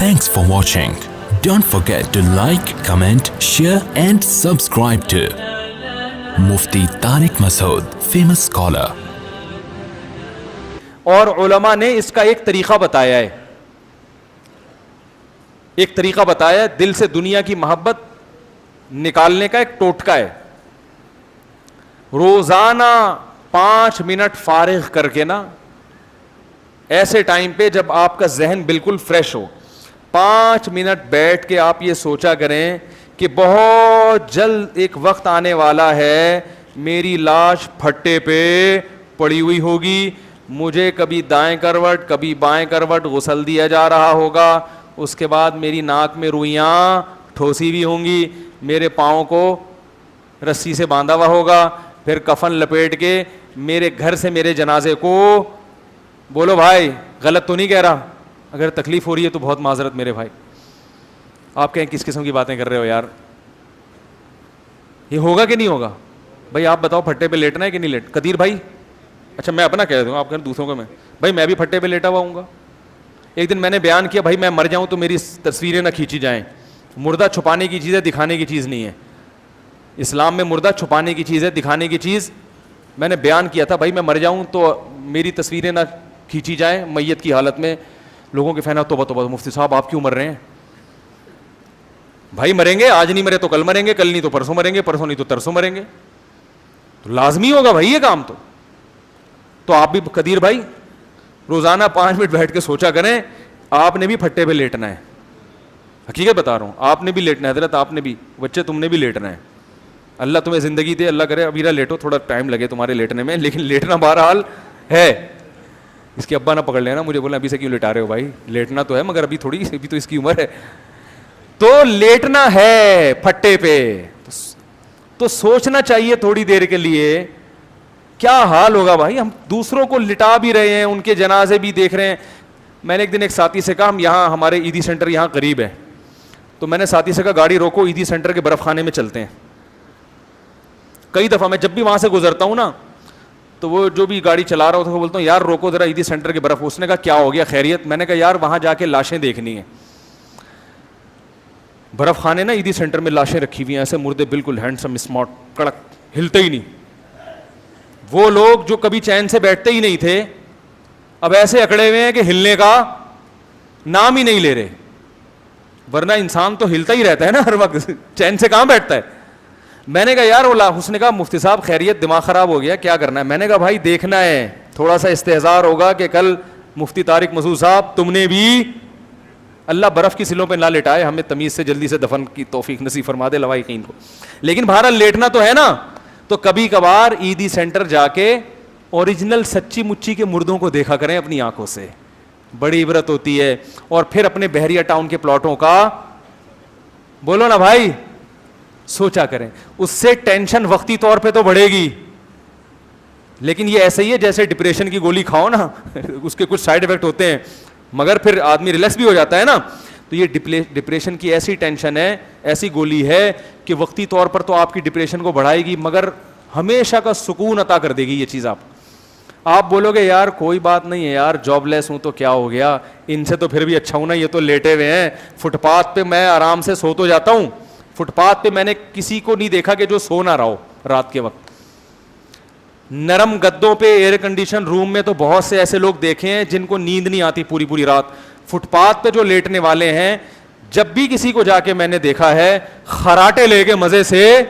Thanks for watching. Don't forget to like, comment, share and subscribe to Mufti Tariq Masood, famous scholar. اور علماء نے اس کا ایک طریقہ بتایا ہے, ایک طریقہ بتایا ہے دل سے دنیا کی محبت نکالنے کا ایک ٹوٹکا ہے. روزانہ 5 منٹ فارغ کر کے نا, ایسے ٹائم پہ جب آپ کا ذہن بالکل فریش ہو, 5 منٹ بیٹھ کے آپ یہ سوچا کریں کہ بہت جلد ایک وقت آنے والا ہے, میری لاش پھٹے پہ پڑی ہوئی ہوگی, مجھے کبھی دائیں کروٹ کبھی بائیں کروٹ غسل دیا جا رہا ہوگا, اس کے بعد میری ناک میں روئیاں ٹھوسی بھی ہوں گی, میرے پاؤں کو رسی سے باندھا ہوا ہوگا, پھر کفن لپیٹ کے میرے گھر سے میرے جنازے کو, بولو بھائی غلط تو نہیں کہہ رہا, اگر تکلیف ہو رہی ہے تو بہت معذرت میرے بھائی, آپ کہیں کس قسم کی باتیں کر رہے ہو یار, یہ ہوگا کہ نہیں ہوگا بھائی آپ بتاؤ, پھٹے پہ لیٹنا ہے کہ نہیں لیٹ, قدیر بھائی, اچھا میں اپنا کہہ دوں, آپ کہیں دوسروں کا, میں بھائی میں بھی پھٹے پہ لیٹا ہوا ہوں گا. ایک دن میں نے بیان کیا بھائی میں مر جاؤں تو میری تصویریں نہ کھینچی جائیں, مردہ چھپانے کی چیز ہے, دکھانے کی چیز نہیں ہے. اسلام میں مردہ چھپانے کی چیز ہے, دکھانے کی چیز. میں نے بیان کیا تھا بھائی میں مر جاؤں تو میری تصویریں نہ کھینچی جائیں میت کی حالت میں. لوگوں کے فینا توبہ توبہ, مفتی صاحب آپ کیوں مر رہے ہیں؟ بھائی مریں گے, آج نہیں مرے تو کل مریں گے, کل نہیں تو پرسوں مریں گے, پرسوں نہیں تو ترسوں مریں گے, تو لازمی ہوگا بھائی یہ کام. تو آپ بھی قدیر بھائی روزانہ 5 منٹ بیٹھ کے سوچا کریں, آپ نے بھی پھٹے پہ لیٹنا ہے. حقیقت بتا رہا ہوں, آپ نے بھی لیٹنا ہے حضرت, آپ نے بھی, بچے تم نے بھی لیٹنا ہے. اللہ تمہیں زندگی دے, اللہ کرے ابھی لیٹو, تھوڑا ٹائم لگے تمہارے لیٹنے میں, لیکن لیٹنا بہرحال ہے. اس کے ابا نہ پکڑ لینا مجھے, بولنا ابھی سے کیوں لیٹا رہے ہو بھائی, لیٹنا تو ہے مگر ابھی تھوڑی, ابھی تو اس کی عمر ہے, تو لیٹنا ہے پھٹے پہ. تو سوچنا چاہیے تھوڑی دیر کے لیے کیا حال ہوگا بھائی. ہم دوسروں کو لٹا بھی رہے ہیں, ان کے جنازے بھی دیکھ رہے ہیں. میں نے ایک دن ایک ساتھی سے کہا, ہم یہاں ہمارے عیدی سینٹر یہاں قریب ہے, تو میں نے ساتھی سے کہا گاڑی روکو, عیدی سینٹر کے برف خانے میں چلتے ہیں. کئی دفعہ میں جب بھی وہاں سے گزرتا ہوں نا, تو وہ جو بھی گاڑی چلا رہا ہوتا ہے بولتا ہوں یار روکو ذرا عیدی سینٹر کے برف. اس نے کہا کیا ہو گیا خیریت؟ میں نے کہا یار وہاں جا کے لاشیں دیکھنی ہیں. برف خانے نا عیدی سینٹر میں لاشیں رکھی ہوئی ہیں, ایسے مردے بالکل ہینڈسم اسمارٹ کڑک, ہلتے ہی نہیں. وہ لوگ جو کبھی چین سے بیٹھتے ہی نہیں تھے اب ایسے اکڑے ہوئے ہیں کہ ہلنے کا نام ہی نہیں لے رہے, ورنہ انسان تو ہلتا ہی رہتا ہے نا ہر وقت, چین سے کہاں بیٹھتا ہے. میں نے کہا یار اس نے کہا مفتی صاحب خیریت دماغ خراب ہو گیا, کیا کرنا ہے؟ میں نے کہا بھائی دیکھنا ہے, تھوڑا سا استحضار ہوگا کہ کل مفتی طارق مسعود صاحب تم نے بھی, اللہ برف کی سلوں پہ نہ لٹائے, ہمیں تمیز سے جلدی سے دفن کی توفیق نصیب فرما دے لوائقین کو. لیکن بہرحال لیٹنا تو ہے نا, تو کبھی کبھار عیدی سینٹر جا کے اوریجنل سچی مچی کے مردوں کو دیکھا کریں اپنی آنکھوں سے, بڑی عبرت ہوتی ہے. اور پھر اپنے بحریہ ٹاؤن کے پلاٹوں کا, بولو نا بھائی, سوچا کریں. اس سے ٹینشن وقتی طور پہ تو بڑھے گی, لیکن یہ ایسے ہی ہے جیسے ڈپریشن کی گولی کھاؤ نا, اس کے کچھ سائیڈ افیکٹ ہوتے ہیں مگر پھر آدمی ریلیکس بھی ہو جاتا ہے نا. تو یہ ڈپریشن کی ایسی ٹینشن ہے, ایسی گولی ہے کہ وقتی طور پر تو آپ کی ڈپریشن کو بڑھائے گی مگر ہمیشہ کا سکون عطا کر دے گی یہ چیز. آپ بولو گے یار کوئی بات نہیں ہے یار, جاب لیس ہوں تو کیا ہو گیا, ان سے تو پھر بھی اچھا ہوں نا, یہ تو لیٹے ہوئے ہیں فٹ پاتھ پہ, میں آرام سے سو تو جاتا ہوں. فٹ پاتھ پہ میں نے کسی کو نہیں دیکھا کہ جو سو نہ رہا ہو رات کے وقت. نرم گدوں پہ ایئر کنڈیشن روم میں تو بہت سے ایسے لوگ دیکھے ہیں جن کو نیند نہیں آتی پوری پوری رات. فٹ پاتھ پہ جو لیٹنے والے ہیں, جب بھی کسی کو جا کے میں نے دیکھا ہے خراٹے لے کے مزے سے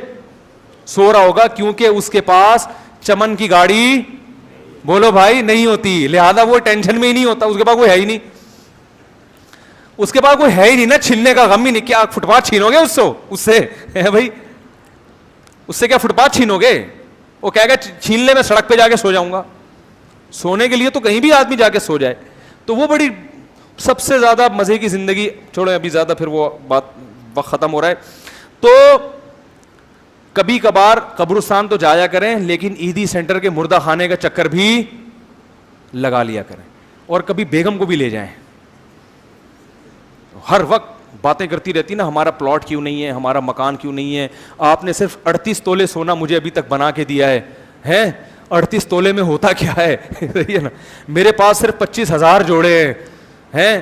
سو رہا ہوگا, کیونکہ اس کے پاس چمن کی گاڑی, بولو بھائی, نہیں ہوتی, لہذا وہ ٹینشن میں ہی نہیں ہوتا, اس کے پاس کوئی ہے ہی نہیں, اس کے پاس کوئی ہے ہی نہیں نا, چھیننے کا غم ہی نہیں. کیا فٹ پاتھ چھینو گے اس سے بھائی, اس سے کیا فٹ پاتھ چھینو گے؟ وہ کہے گا چھین لے, میں سڑک پہ جا کے سو جاؤں گا. سونے کے لیے تو کہیں بھی آدمی جا کے سو جائے, تو وہ بڑی سب سے زیادہ مزے کی زندگی. چھوڑیں ابھی زیادہ پھر وہ بات, وقت ختم ہو رہا ہے. تو کبھی کبھار قبرستان تو جایا کریں, لیکن عیدی سینٹر کے مردہ خانے کا چکر بھی لگا لیا کریں, اور کبھی بیگم کو بھی لے جائیں. ہر وقت باتیں کرتی رہتی نا, ہمارا پلاٹ کیوں نہیں ہے, ہمارا مکان کیوں نہیں ہے, آپ نے صرف 38 تولے سونا مجھے ابھی تک بنا کے دیا ہے 38 تولے میں ہوتا کیا ہے, صحیح ہے نا, میرے پاس صرف 25,000 جوڑے ہیں,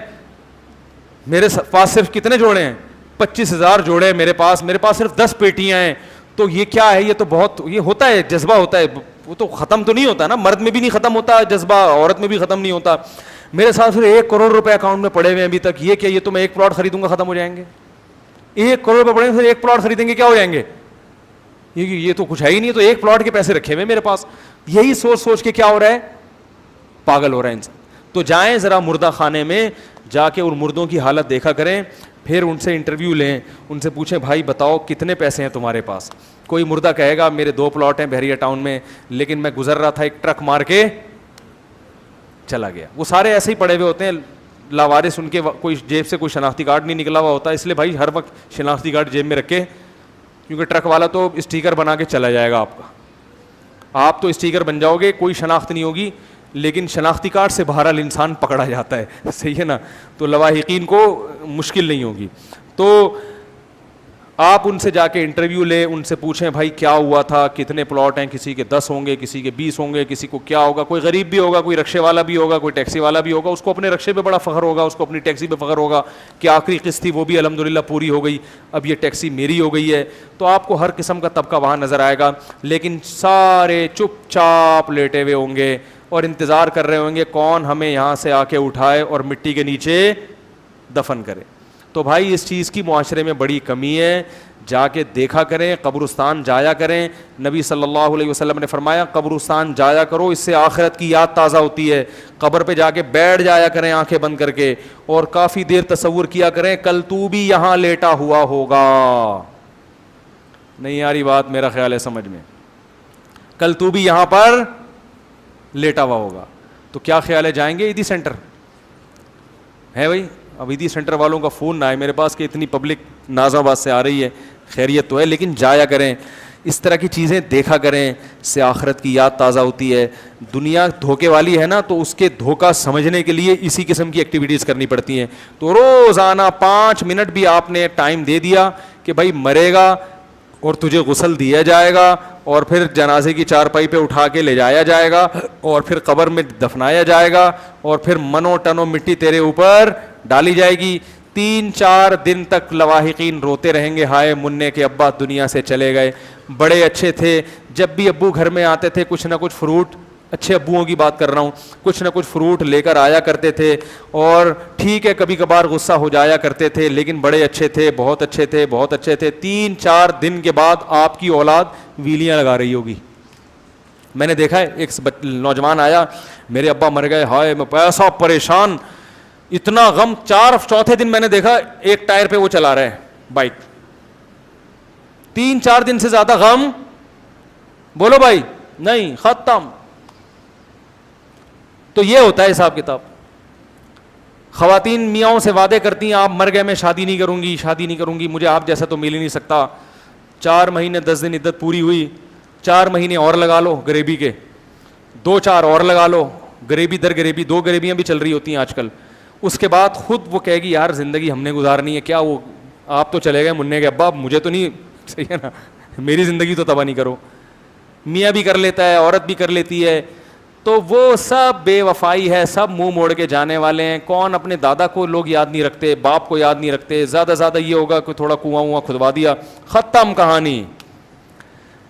میرے پاس صرف کتنے جوڑے ہیں؟ 25,000 جوڑے میرے پاس صرف 10 پیٹیاں ہیں. تو یہ کیا ہے؟ یہ تو بہت یہ ہوتا ہے, جذبہ ہوتا ہے, وہ تو ختم تو نہیں ہوتا نا, مرد میں بھی نہیں ختم ہوتا جذبہ, عورت میں بھی ختم نہیں ہوتا. میرے ساتھ پھر 1 کروڑ روپے اکاؤنٹ میں پڑے ہوئے ہیں ابھی تک. یہ کیا, یہ تو میں 1 پلاٹ خریدوں گا ختم ہو جائیں گے. 1 کروڑ روپے پڑے ہیں, پھر 1 پلاٹ خریدیں گے کیا ہو جائیں گے؟ یہ تو کچھ ہے ہی نہیں, تو 1 پلاٹ کے پیسے رکھے ہوئے میرے پاس. یہی سوچ کے کیا ہو رہا ہے, پاگل ہو رہا ہے انسان. تو جائیں ذرا مردہ خانے میں جا کے ان مردوں کی حالت دیکھا کریں, پھر ان سے انٹرویو لیں, ان سے پوچھیں بھائی بتاؤ کتنے پیسے ہیں تمہارے پاس. کوئی مردہ کہے گا میرے 2 پلاٹ ہیں بحریہ ٹاؤن میں, لیکن میں گزر رہا تھا, ایک ٹرک مار کے چلا گیا. وہ سارے ایسے ہی پڑے ہوئے ہوتے ہیں لاوارث, ان کے کوئی جیب سے کوئی شناختی کارڈ نہیں نکلا ہوا ہوتا. اس لیے بھائی ہر وقت شناختی کارڈ جیب میں رکھے, کیونکہ ٹرک والا تو اسٹیکر بنا کے چلا جائے گا آپ کا. آپ تو اسٹیکر بن جاؤ گے, کوئی شناخت نہیں ہوگی, لیکن شناختی کارڈ سے بہرحال انسان پکڑا جاتا ہے, صحیح ہے نا. تو لواحقین کو مشکل نہیں ہوگی. تو آپ ان سے جا کے انٹرویو لیں, ان سے پوچھیں بھائی کیا ہوا تھا, کتنے پلاٹ ہیں, کسی کے 10 ہوں گے, کسی کے 20 ہوں گے, کسی کو کیا ہوگا. کوئی غریب بھی ہوگا, کوئی رکشے والا بھی ہوگا, کوئی ٹیکسی والا بھی ہوگا, اس کو اپنے رکشے پہ بڑا فخر ہوگا, اس کو اپنی ٹیکسی پہ فخر ہوگا کہ آخری قسط تھی وہ بھی الحمدللہ پوری ہو گئی, اب یہ ٹیکسی میری ہو گئی ہے. تو آپ کو ہر قسم کا طبقہ وہاں نظر آئے گا, لیکن سارے چپ چاپ لیٹے ہوئے ہوں گے اور انتظار کر رہے ہوں گے کون ہمیں یہاں سے آ کے اٹھائے اور مٹی کے نیچے دفن کرے. تو بھائی اس چیز کی معاشرے میں بڑی کمی ہے, جا کے دیکھا کریں, قبرستان جایا کریں. نبی صلی اللہ علیہ وسلم نے فرمایا قبرستان جایا کرو, اس سے آخرت کی یاد تازہ ہوتی ہے. قبر پہ جا کے بیٹھ جایا کریں آنکھیں بند کر کے, اور کافی دیر تصور کیا کریں کل تو بھی یہاں لیٹا ہوا ہوگا. نہیں آ رہی بات میرا خیال ہے سمجھ میں, کل تو بھی یہاں پر لیٹا ہوا ہوگا. تو کیا خیال ہے, جائیں گے عیدی سینٹر ہے بھائی؟ اب عیدی سینٹر والوں کا فون نہ آئے میرے پاس کہ اتنی پبلک ناز آباد سے آ رہی ہے, خیریت تو ہے, لیکن جایا کریں, اس طرح کی چیزیں دیکھا کریں, اس سے آخرت کی یاد تازہ ہوتی ہے. دنیا دھوکے والی ہے نا, تو اس کے دھوکہ سمجھنے کے لیے اسی قسم کی ایکٹیویٹیز کرنی پڑتی ہیں. تو روزانہ 5 منٹ بھی آپ نے ٹائم دے دیا کہ بھائی مرے گا اور تجھے غسل دیا جائے گا, اور پھر جنازے کی چارپائی پہ اٹھا کے لے جایا جائے گا, اور پھر قبر میں دفنایا جائے گا, اور پھر منو ٹنو مٹی تیرے اوپر ڈالی جائے گی. 3-4 دن تک لواحقین روتے رہیں گے, ہائے منع کے ابا دنیا سے چلے گئے, بڑے اچھے تھے, جب بھی ابو گھر میں آتے تھے کچھ نہ کچھ فروٹ, اچھے ابوؤں کی بات کر رہا ہوں, کچھ نہ کچھ فروٹ لے کر آیا کرتے تھے, اور ٹھیک ہے کبھی کبھار غصہ ہو جایا کرتے تھے, لیکن بڑے اچھے تھے, بہت اچھے تھے, بہت اچھے تھے. 3-4 دن کے بعد آپ کی اولاد ویلیاں لگا رہی ہوگی. میں نے دیکھا ہے ایک نوجوان آیا, میرے ابا مر گئے, ہائے میں ایسا پریشان, اتنا غم. 4 دن میں نے دیکھا ایک ٹائر پہ وہ چلا رہا ہے بائک. 3-4 دن سے زیادہ غم بولو بھائی نہیں, ختم. تو یہ ہوتا ہے حساب کتاب. خواتین میاں سے وعدے کرتی ہیں آپ مر گئے میں شادی نہیں کروں گی, شادی نہیں کروں گی, مجھے آپ جیسا تو مل ہی نہیں سکتا. 4 مہینے 10 دن عدت پوری ہوئی, 4 مہینے اور لگا لو غریبی کے, 2-4 اور لگا لو, غریبی در غریبی, 2 غریبیاں بھی چل رہی ہوتی ہیں آج کل. اس کے بعد خود وہ کہے گی یار زندگی ہم نے گزارنی ہے, کیا وہ آپ تو چلے گئے منع کے ابا, مجھے تو نہیں, صحیح ہے نا, میری زندگی تو تباہ نہیں کرو. میاں بھی کر لیتا ہے, عورت بھی کر لیتی ہے. تو وہ سب بے وفائی ہے, سب منہ موڑ کے جانے والے ہیں. کون اپنے دادا کو لوگ یاد نہیں رکھتے, باپ کو یاد نہیں رکھتے, زیادہ زیادہ یہ ہوگا کہ تھوڑا کنواں کھدوا دیا, ختم کہانی.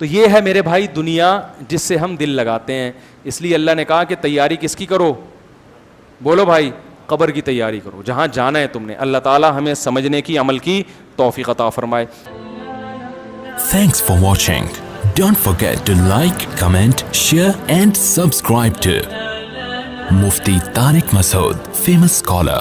تو یہ ہے میرے بھائی دنیا جس سے ہم دل لگاتے ہیں. اس لیے اللہ نے کہا کہ تیاری کس کی کرو, بولو بھائی قبر کی تیاری کرو, جہاں جانا ہے تم نے. اللہ تعالی ہمیں سمجھنے کی, عمل کی توفیق عطا فرمائے. Thanks for watching. Don't forget to like, comment, share and subscribe to Mufti Tariq Masood, famous scholar.